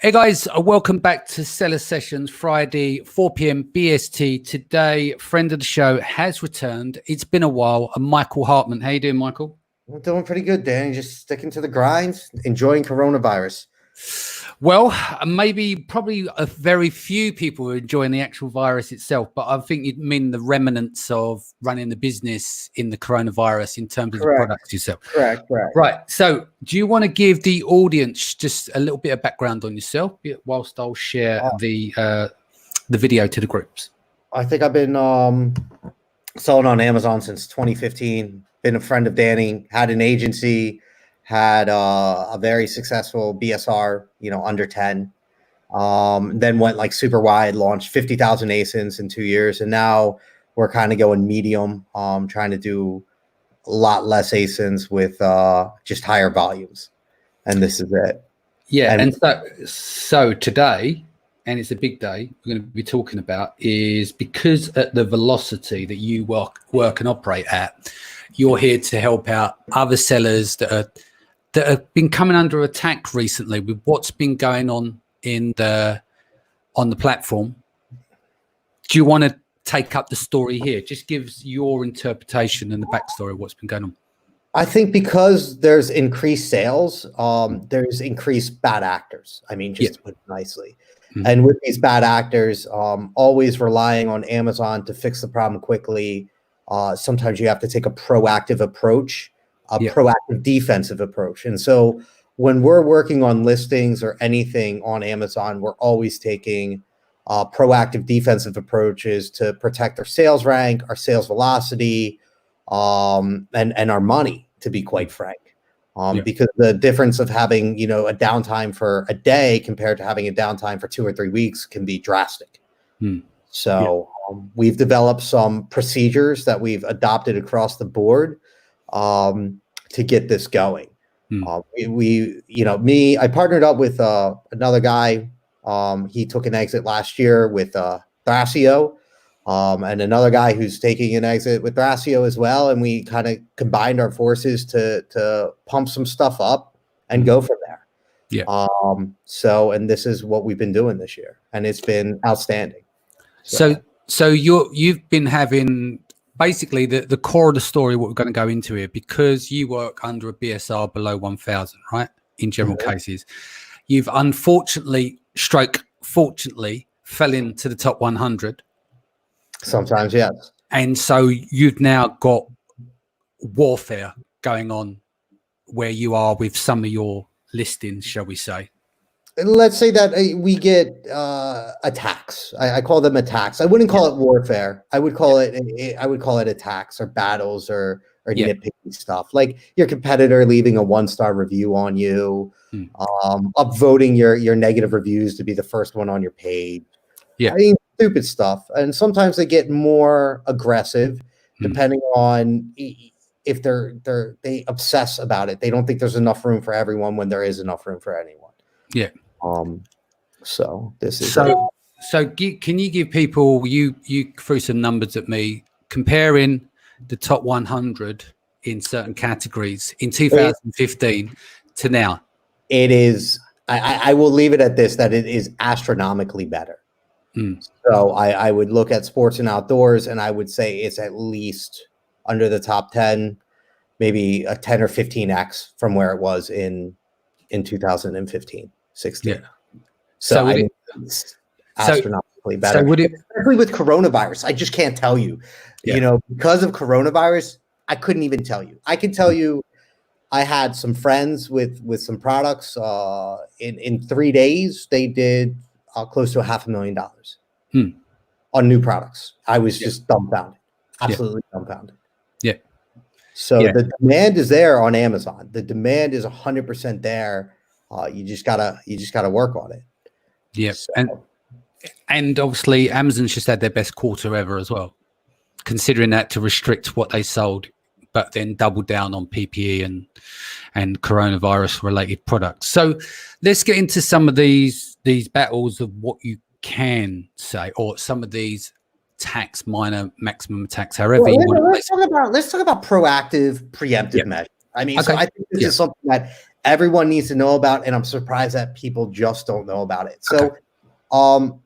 Hey guys, welcome back to Seller Sessions, Friday, 4 p.m. BST. Today, friend of the show has returned. It's been a while. Michael Hartman. How you doing, Michael? I'm doing pretty good, Danny. Just sticking to the grind, enjoying coronavirus. Well, probably a very few people are enjoying the actual virus itself, but I think you mean the remnants of running the business in the coronavirus in terms of the products yourself. Correct. Right. So do you want to give the audience just a little bit of background on yourself whilst I'll share the video to the groups? I think I've been selling on Amazon since 2015. Been a friend of Danny, had an agency, had a very successful BSR, under 10. Then went like super wide, launched 50,000 ASINs in 2 years. And now we're kind of going medium, trying to do a lot less ASINs with just higher volumes. And this is it. Yeah. And so today, and it's a big day, we're going to be talking about is because at the velocity that you work and operate at, you're here to help out other sellers that have been coming under attack recently with what's been going on on the platform. Do you want to take up the story here? Just gives your interpretation and the backstory of what's been going on. I think because there's increased sales, there's increased bad actors. I mean, just to put it nicely. Mm-hmm. And with these bad actors, always relying on Amazon to fix the problem quickly. Sometimes you have to take a proactive approach, proactive defensive approach. And so when we're working on listings or anything on Amazon, we're always taking proactive defensive approaches to protect our sales rank, our sales velocity, and our money, to be quite frank. Because the difference of having, a downtime for a day compared to having a downtime for 2 or 3 weeks can be drastic. So we've developed some procedures that we've adopted across the board to get this going. I partnered up with another guy. He took an exit last year with Thrasio, and another guy who's taking an exit with Thrasio as well. And we kind of combined our forces to pump some stuff up and go from there. And this is what we've been doing this year, and it's been outstanding. So you've been having basically the core of the story, what we're going to go into here, because you work under a BSR below 1,000, right? In general cases, you've unfortunately, fortunately, fell into the top 100. Sometimes, yes. And so you've now got warfare going on where you are with some of your listings, shall we say? Let's say that we get attacks. I call them attacks. I wouldn't call it warfare. I would call it attacks or battles or nitpicky stuff. Like your competitor leaving a 1-star review on you, upvoting your negative reviews to be the first one on your page. I mean, stupid stuff. And sometimes they get more aggressive depending on if they obsess about it. They don't think there's enough room for everyone when there is enough room for anyone. So this is can you give people, you threw some numbers at me comparing the top 100 in certain categories in 2015 to now? It is, I will leave it at this, that it is astronomically better. So I would look at sports and outdoors, and I would say it's at least under the top 10, maybe a 10 or 15x from where it was in 2015, 16. So it's astronomically better. Especially with coronavirus, I just can't tell you. Because of coronavirus, I couldn't even tell you. I can tell you, I had some friends with some products. In 3 days, they did close to $500,000 on new products. I was just dumbfounded, absolutely dumbfounded. So the demand is there on Amazon. The demand is 100% there. You just gotta work on it. And obviously Amazon's just had their best quarter ever as well, considering that to restrict what they sold, but then double down on PPE and coronavirus related products. So let's get into some of these battles of what you can say, or some of these attacks, minor, maximum attacks, however you want to. Let's talk about proactive, preemptive measures. I mean, so I think this is something that everyone needs to know about, and I'm surprised that people just don't know about it. So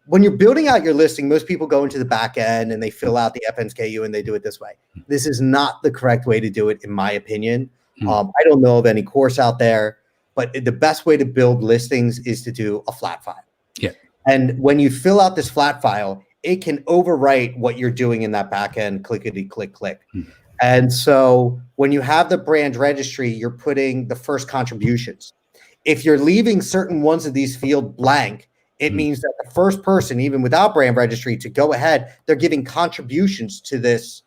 when you're building out your listing, most people go into the back end and they fill out the FNSKU and they do it this way. This is not the correct way to do it, in my opinion. I don't know of any course out there, but the best way to build listings is to do a flat file. Yeah. And when you fill out this flat file, it can overwrite what you're doing in that back end, clickety click, click. And so when you have the brand registry, you're putting the first contributions. If you're leaving certain ones of these fields blank, it means that the first person, even without brand registry, to go ahead, they're giving contributions to this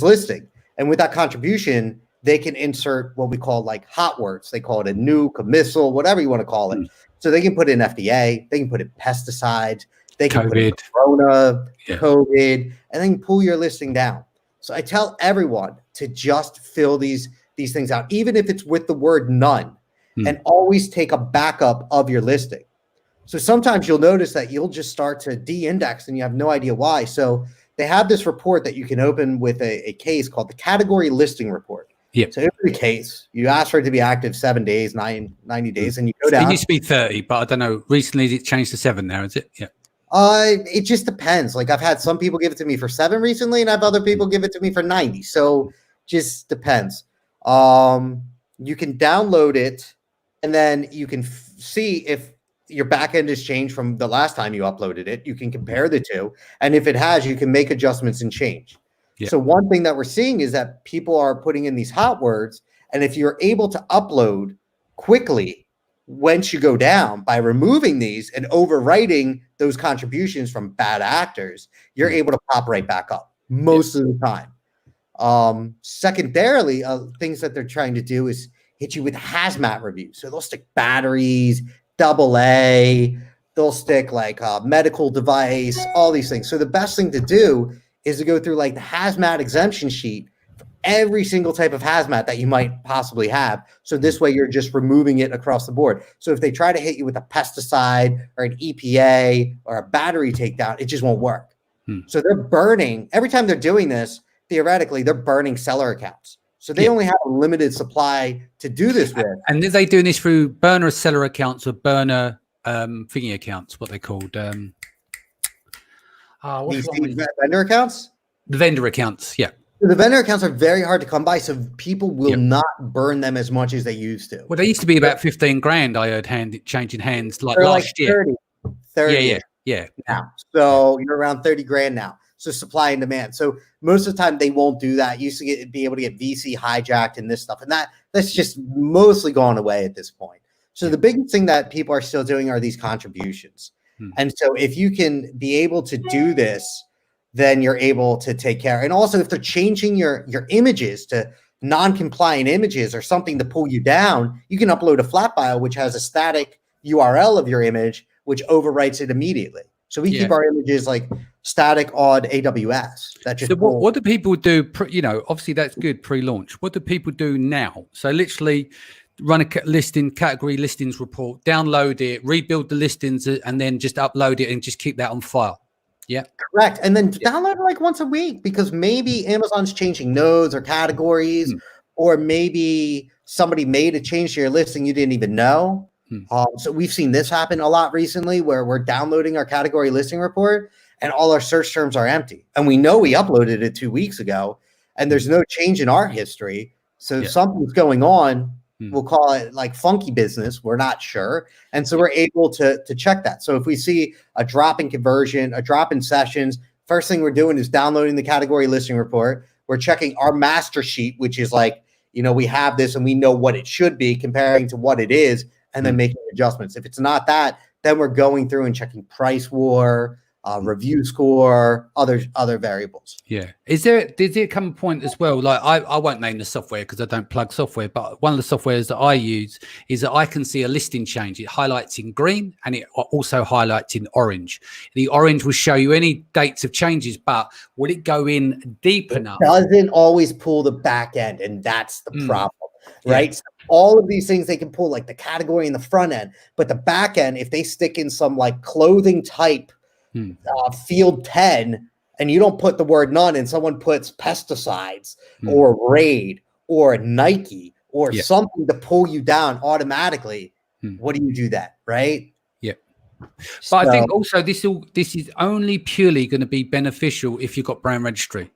listing. And with that contribution, they can insert what we call like hot words. They call it a nuke, a missile, whatever you want to call it. So they can put in FDA, they can put in pesticides, they can put in Corona, COVID, and then pull your listing down. So I tell everyone to just fill these things out, even if it's with the word none, and always take a backup of your listing. So sometimes you'll notice that you'll just start to de-index and you have no idea why. So they have this report that you can open with a case called the category listing report. Yeah. So every case, you ask for it to be active 7 days, 90 days, and you go down. It used to be 30, but I don't know. Recently, it's changed to 7 now, is it? Yeah. It just depends. Like I've had some people give it to me for 7 recently, and I've other people give it to me for 90. So just depends. You can download it, and then you can see if your backend has changed from the last time you uploaded it. You can compare the two, and if it has, you can make adjustments and change. Yeah. So one thing that we're seeing is that people are putting in these hot words, and if you're able to upload quickly once you go down by removing these and overwriting those contributions from bad actors, you're able to pop right back up most of the time. Secondarily, things that they're trying to do is hit you with hazmat reviews. So they'll stick batteries, AA, they'll stick like a medical device, all these things. So the best thing to do is to go through like the hazmat exemption sheet for every single type of hazmat that you might possibly have. So this way you're just removing it across the board. So if they try to hit you with a pesticide or an EPA or a battery takedown, it just won't work. So they're burning, every time they're doing this, theoretically, they're burning seller accounts. So they only have a limited supply to do this with. And are they doing this through burner seller accounts or burner thingy accounts, what they called? Vendor accounts? The vendor accounts, yeah. So the vendor accounts are very hard to come by, so people will not burn them as much as they used to. Well, they used to be about 15 grand, I heard, changing hands like last year. 30 yeah. Now. So you're around 30 grand now. So supply and demand. So most of the time they won't do that. You used to be able to get VC hijacked and this stuff. And that's just mostly gone away at this point. So the biggest thing that people are still doing are these contributions. And so if you can be able to do this, then you're able to take care. And also if they're changing your images to non-compliant images or something to pull you down, you can upload a flat file, which has a static URL of your image, which overwrites it immediately. So we keep our images like static on AWS. That just so what do people do? Obviously that's good pre-launch. What do people do now? So literally run a category listings report, download it, rebuild the listings, and then just upload it and just keep that on file. Yeah, correct. And then download it like once a week, because maybe Amazon's changing nodes or categories, or maybe somebody made a change to your listing you didn't even know. So we've seen this happen a lot recently, where we're downloading our category listing report and all our search terms are empty. And we know we uploaded it 2 weeks ago and there's no change in our history. So something's going on. We'll call it like funky business. We're not sure. And so we're able to check that. So if we see a drop in conversion, a drop in sessions, first thing we're doing is downloading the category listing report. We're checking our master sheet, which is like, we have this and we know what it should be comparing to what it is, and then making adjustments. If it's not that, then we're going through and checking price war, review score, other variables. Yeah. Did there come a point as well? Like I won't name the software because I don't plug software, but one of the softwares that I use is that I can see a listing change. It highlights in green and it also highlights in orange. The orange will show you any dates of changes, but will it go in deep enough? It doesn't always pull the back end, and that's the problem. Right. So all of these things they can pull, like the category in the front end, but the back end, if they stick in some like clothing type field 10 and you don't put the word none and someone puts pesticides or Raid or Nike or something to pull you down automatically, what do you do then, right? Yeah. But I think also this is only purely going to be beneficial if you've got brand registry,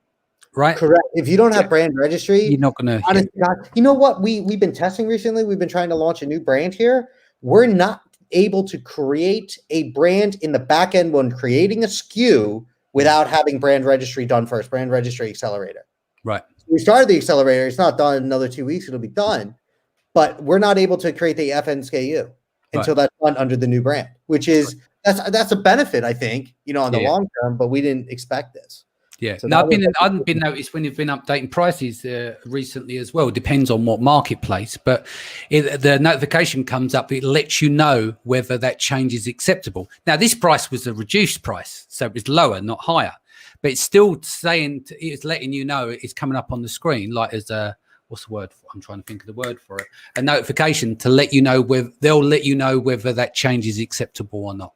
right? Correct. If you don't have brand registry, you're not going to. You know what we've been testing recently? We've been trying to launch a new brand here. We're not able to create a brand in the back end when creating a SKU without having brand registry done first. Brand registry accelerator. Right. We started the accelerator. It's not done in another 2 weeks. It'll be done. But we're not able to create the FN SKU until that's done under the new brand, which is that's a benefit, I think, on the long term, but we didn't expect this. Yeah. So now I've been noticed when you've been updating prices recently as well. Depends on what marketplace, but the notification comes up. It lets you know whether that change is acceptable. Now, this price was a reduced price, so it was lower, not higher, but it's still saying it's letting you know it's coming up on the screen, like as a what's the word? I'm trying to think of the word for it. A notification to let you know whether they'll let you know whether that change is acceptable or not.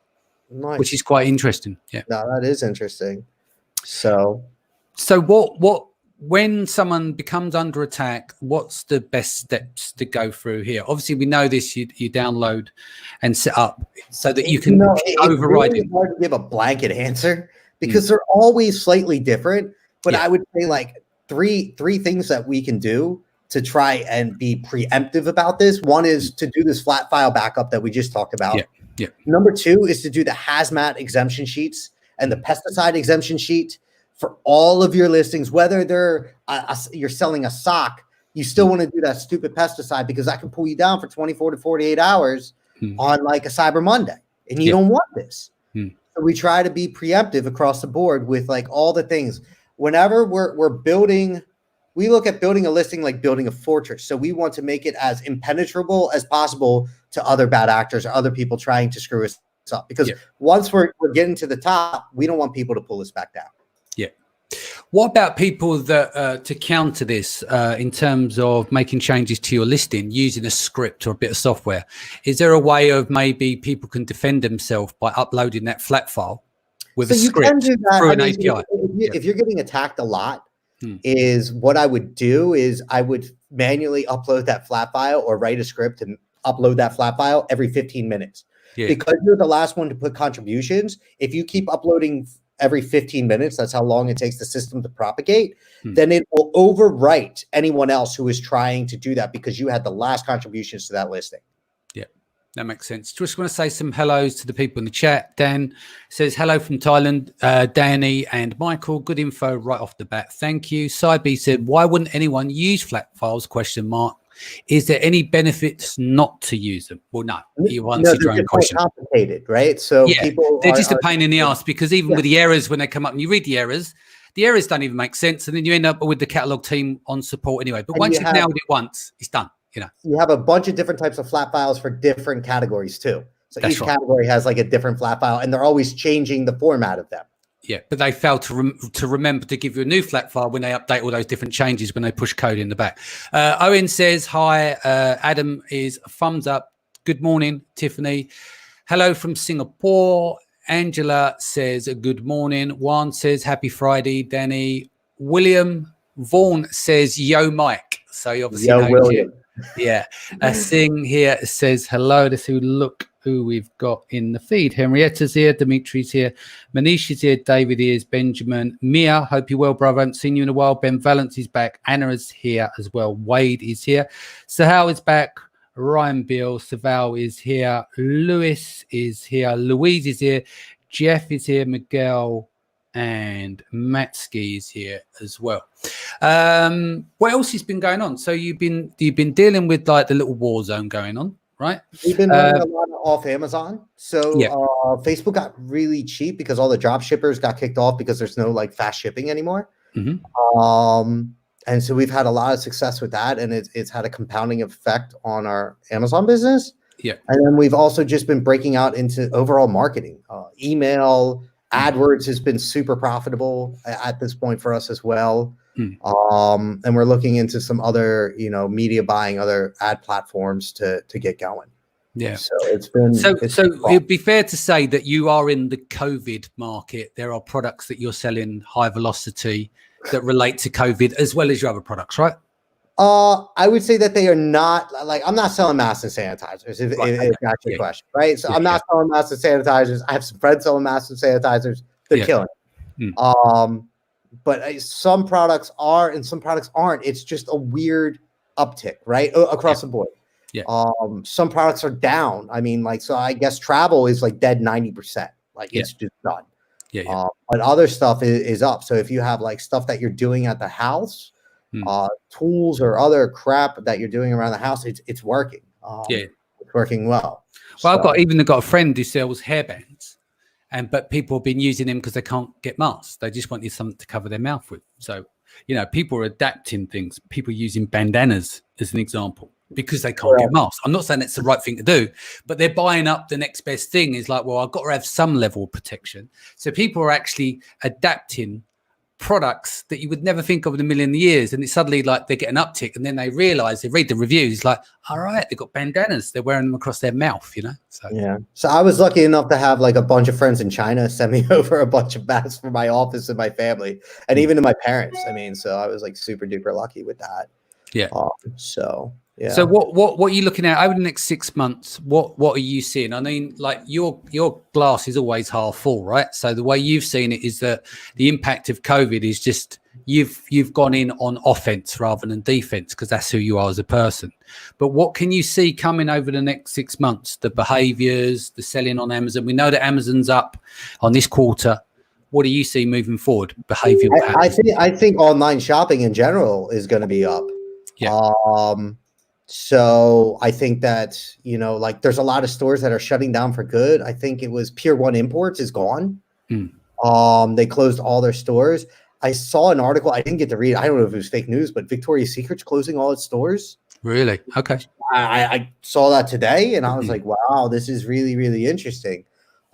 Nice. Which is quite interesting. Yeah. No, that is interesting. So what when someone becomes under attack, what's the best steps to go through here? Obviously, we know this. You download and set up so that you can override it. It's hard to give a blanket answer because they're always slightly different. But I would say like three things that we can do to try and be preemptive about this. One is to do this flat file backup that we just talked about. Yeah. Number two is to do the hazmat exemption sheets and the pesticide exemption sheet for all of your listings, whether they're you're selling a sock, you still want to do that stupid pesticide because that can pull you down for 24 to 48 hours on like a Cyber Monday, and you don't want this. So we try to be preemptive across the board with like all the things. Whenever we're building, we look at building a listing like building a fortress. So we want to make it as impenetrable as possible to other bad actors or other people trying to screw us up. Because once we're getting to the top, we don't want people to pull us back down. Yeah. What about people that to counter this in terms of making changes to your listing using a script or a bit of software? Is there a way of maybe people can defend themselves by uploading that flat file with a script through an API? If you're getting attacked a lot, is what I would do is I would manually upload that flat file or write a script and upload that flat file every 15 minutes. Because you're the last one to put contributions. If you keep uploading every 15 minutes, that's how long it takes the system to propagate, then it will overwrite anyone else who is trying to do that because you had the last contributions to that listing. Yeah, that makes sense. Just want to say some hellos to the people in the chat. Dan says, hello from Thailand, Danny and Michael. Good info right off the bat. Thank you. Side B said, why wouldn't anyone use flat files? ? Is there any benefits not to use them? Well, no. You answered your own question. Complicated, right? So they're just a pain in the ass because even with the errors, when they come up and you read the errors don't even make sense, and then you end up with the catalog team on support anyway. But once you've nailed it once, it's done. You have a bunch of different types of flat files for different categories too. So each category has like a different flat file, and they're always changing the format of them. Yeah, but they fail to remember to give you a new flat file when they update all those different changes when they push code in the back. Owen says, hi. Adam is thumbs up. Good morning, Tiffany. Hello from Singapore. Angela says, good morning. Juan says, happy Friday, Danny. William Vaughan says, yo, Mike. So you obviously know William. Yeah. Singh here says, hello. Let's look who we've got in the feed. Henrietta's here, Dimitri's here, Manish is here, David is, Benjamin, Mia, hope you're well, brother. I haven't seen you in a while. Ben Valence is back, Anna is here as well, Wade is here, Sahal is back, Ryan Beale, Saval is here, Lewis is here, Louise is here, Jeff is here, Miguel and Matsky is here as well. What else has been going on? So you've been dealing with like the little war zone going on, right? We've been running a lot off Amazon. So Facebook got really cheap because all the drop shippers got kicked off because there's no like fast shipping anymore. And so we've had a lot of success with that, and it's had a compounding effect on our Amazon business. Yeah. And then we've also just been breaking out into overall marketing. Email, AdWords has been super profitable at this point for us as well. And we're looking into some other, media buying, other ad platforms to get going. Yeah. So it's been so it'd be fair to say that you are in the COVID market. There are products that you're selling high velocity that relate to COVID as well as your other products, right? I would say that they are not like I'm not selling masks and sanitizers. If that's your question, right? So I'm not selling masks and sanitizers. I have some friends selling masks and sanitizers. They're killing it. But some products are and some products aren't. It's just a weird uptick, right, across the board. Some products are down. I mean, like, so I guess travel is like dead 90%. Like it's just done. But other stuff is up. So if you have like stuff that you're doing at the house, tools or other crap that you're doing around the house, it's working. It's working well. Well, I've got a friend who sells hairbands, but people have been using them because they can't get masks. They just wanted something to cover their mouth with. So, people are adapting things. People using bandanas as an example because they can't get masks. I'm not saying it's the right thing to do, but they're buying up the next best thing. Is like, well, I've got to have some level of protection. So people are actually adapting products that you would never think of in a million years, and it's suddenly like they get an uptick, and then they realize, they read the reviews, like, all right, they've got bandanas, they're wearing them across their mouth, So I was lucky enough to have like a bunch of friends in China send me over a bunch of masks for my office and my family, and even to my parents. I mean, so I was like super duper lucky with that. So what are you looking at over the next 6 months? What are you seeing? I mean, like your glass is always half full, right? So the way you've seen it is that the impact of COVID is just you've gone in on offense rather than defense, because that's who you are as a person. But what can you see coming over the next 6 months? The behaviors, the selling on Amazon. We know that Amazon's up on this quarter. What do you see moving forward? Behavioral patterns? I think online shopping in general is going to be up. So I think that, like there's a lot of stores that are shutting down for good. I think it was Pier 1 Imports is gone. They closed all their stores. I saw an article. I didn't get to read it. I don't know if it was fake news, but Victoria's Secret's closing all its stores. Really? Okay. I saw that today and I was like, wow, this is really, really interesting.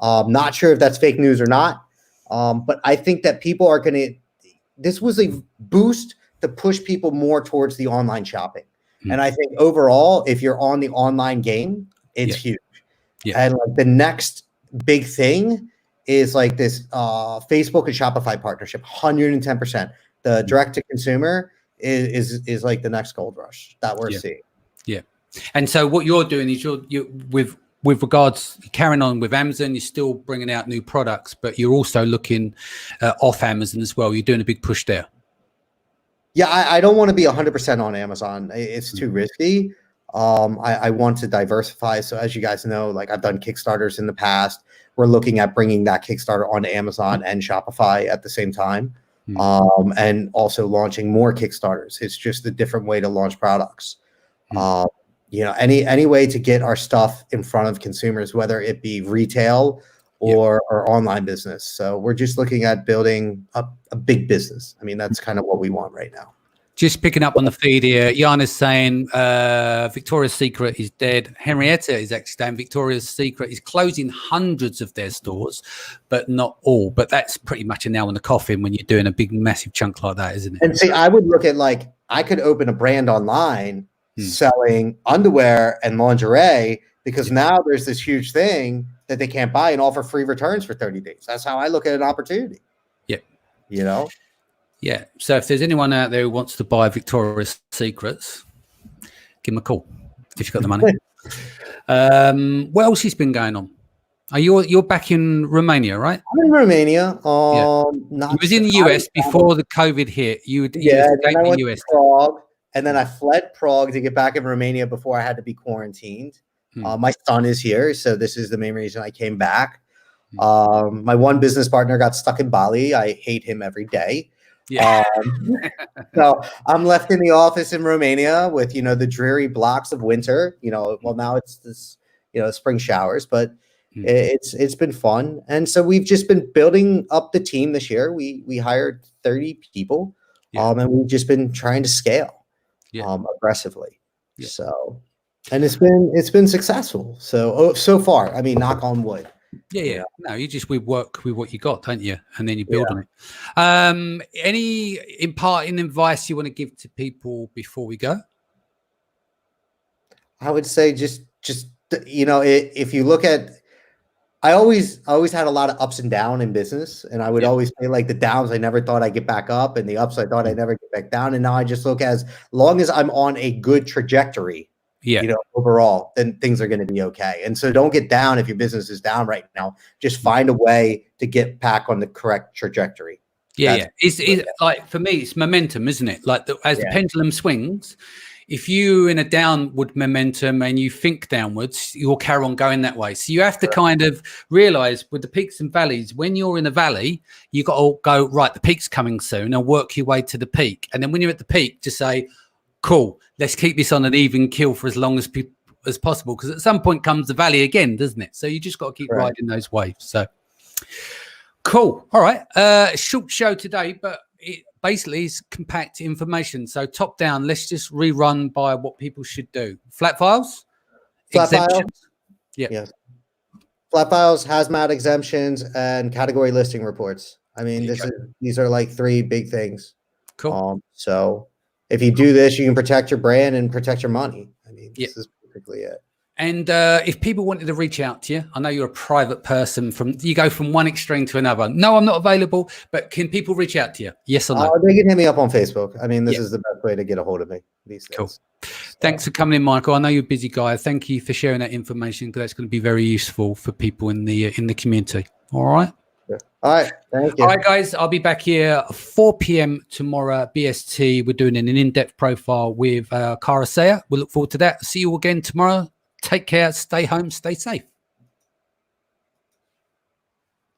Not sure if that's fake news or not. But I think that people are this was a boost to push people more towards the online shopping. And I think overall, if you're on the online game, it's huge. And like the next big thing is like this Facebook and Shopify partnership, 110%. The direct to consumer is like the next gold rush that we're seeing. And so what you're doing is you're with regards carrying on with Amazon, you're still bringing out new products, but you're also looking off Amazon as well. You're doing a big push there. Yeah, I don't want to be 100% on Amazon. It's too risky. I want to diversify. So as you guys know, like I've done Kickstarters in the past. We're looking at bringing that Kickstarter on Amazon and Shopify at the same time, and also launching more Kickstarters. It's just a different way to launch products. Any way to get our stuff in front of consumers, whether it be retail or online business. So we're just looking at building a big business. I mean, that's kind of what we want right now. Just picking up on the feed here, Jan is saying Victoria's Secret is dead. Henrietta is actually saying Victoria's Secret is closing hundreds of their stores, but not all. But that's pretty much a nail in the coffin when you're doing a big, massive chunk like that, isn't it? And see, I would look at like, I could open a brand online selling underwear and lingerie, because now there's this huge thing that they can't buy and offer free returns for 30 days. That's how I look at an opportunity. Yeah. So if there's anyone out there who wants to buy Victoria's Secrets, give them a call if you've got the money. What else has been going on? You're back in Romania, right? I'm in Romania. You was in the US before the COVID hit. Then I went to Prague, and then I fled Prague to get back in Romania before I had to be quarantined. My son is here, so this is the main reason I came back. My one business partner got stuck in Bali. I hate him every day. So I'm left in the office in Romania with, the dreary blocks of winter, well, now it's this, spring showers, but it's been fun. And so we've just been building up the team this year. We hired 30 people, and we've just been trying to scale aggressively. So, and it's been successful. So far, I mean, knock on wood. No, we work with what you got, don't you? And then you build on it. Any imparting advice you want to give to people before we go? I would say just if you look at I always had a lot of ups and downs in business, and I would always say like the downs I never thought I'd get back up, and the ups I thought I'd never get back down. And now I just look as long as I'm on a good trajectory, overall, then things are going to be okay. And so don't get down if your business is down right now. Just find a way to get back on the correct trajectory. It's like, for me, it's momentum, isn't it? Like as the pendulum swings, if you're in a downward momentum and you think downwards, you'll carry on going that way. So you have to kind of realize with the peaks and valleys, when you're in a valley, you got to go, right, the peak's coming soon, and work your way to the peak. And then when you're at the peak, just say, cool, let's keep this on an even keel for as long as possible. Because at some point comes the valley again, doesn't it? So you just got to keep riding those waves. So cool. All right. Short show today, but it basically is compact information. So top down, let's just rerun by what people should do. Flat files? Flat files? Yes. Flat files, hazmat exemptions, and category listing reports. I mean, these are like 3 big things. Cool. So if you do this, you can protect your brand and protect your money. I mean, this is basically it. And if people wanted to reach out to you, I know you're a private person. You go from one extreme to another. No, I'm not available, but can people reach out to you? Yes or no? They can hit me up on Facebook. I mean, this is the best way to get a hold of me these days. Cool. Thanks for coming in, Michael. I know you're a busy guy. Thank you for sharing that information, because that's going to be very useful for people in the community. All right. All right. Thank you. All right, guys. I'll be back here at 4 p.m. tomorrow, BST. We're doing an in-depth profile with Cara Sayer. We'll look forward to that. See you again tomorrow. Take care. Stay home. Stay safe.